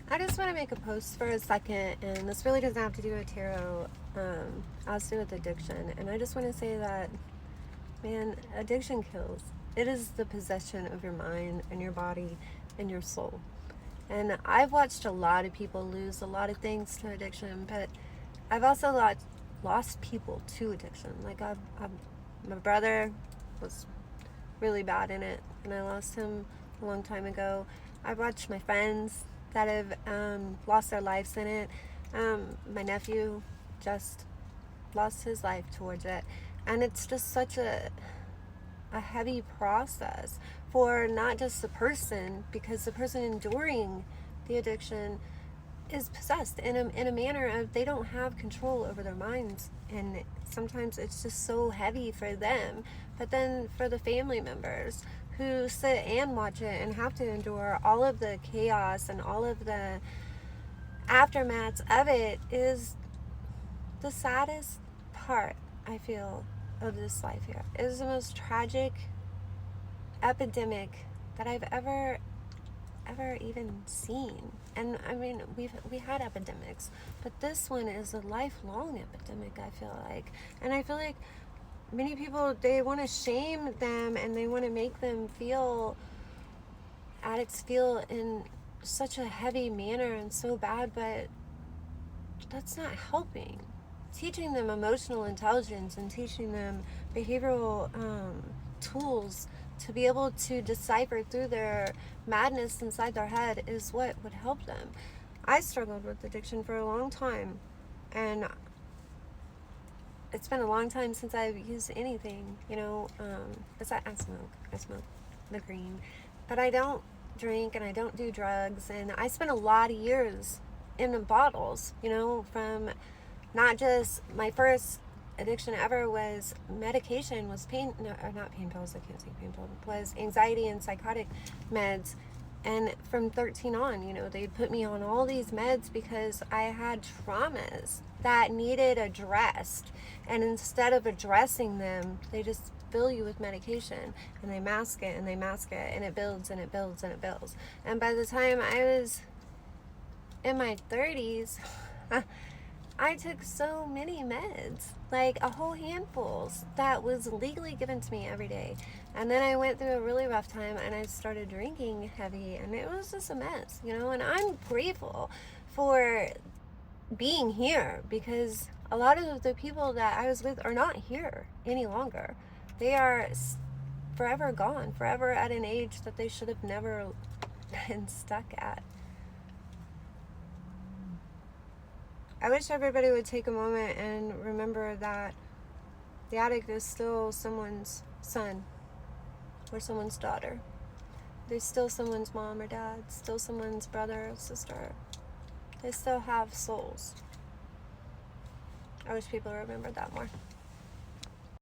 I just want to make a post for a second, and this really doesn't have to do with tarot. Has to do with addiction, and I just want to say that, man, addiction kills. It is the possession of your mind and your body and your soul. And I've watched a lot of people lose a lot of things to addiction, but I've also lost people to addiction. Like my brother was really bad in it, and I lost him a long time ago. I've watched my friends that have lost their lives in it. My nephew just lost his life towards it, and it's just such a heavy process for not just the person, because the person enduring the addiction is possessed in a manner of they don't have control over their minds, and sometimes it's just so heavy for them. But then for the family members who sit and watch it and have to endure all of the chaos and all of the aftermaths of it, is the saddest part, I feel, of this life here. It is the most tragic epidemic that I've ever even seen. And I mean, we had epidemics, but this one is a lifelong epidemic, I feel like. And I feel like many people, they want to shame them and they want to make them addicts feel in such a heavy manner and so bad, but that's not helping. Teaching them emotional intelligence and teaching them behavioral tools to be able to decipher through their madness inside their head is what would help them. I struggled with addiction for a long time, and it's been a long time since I've used anything, besides I smoke the green, but I don't drink and I don't do drugs, and I spent a lot of years in the bottles, from not just my first addiction ever was medication, was pain, no, or not pain pills, I can't say pain pills, was anxiety and psychotic meds. And from 13 on, they'd put me on all these meds because I had traumas that needed addressed. And instead of addressing them, they just fill you with medication and they mask it and they mask it, and it builds and it builds and it builds. And by the time I was in my 30s, I took so many meds, like a whole handfuls that was legally given to me every day. And then I went through a really rough time and I started drinking heavy, and it was just a mess, and I'm grateful for being here, because a lot of the people that I was with are not here any longer. They are forever gone, forever at an age that they should have never been stuck at. I wish everybody would take a moment and remember that the addict is still someone's son or someone's daughter. They're still someone's mom or dad, still someone's brother or sister. They still have souls. I wish people remembered that more.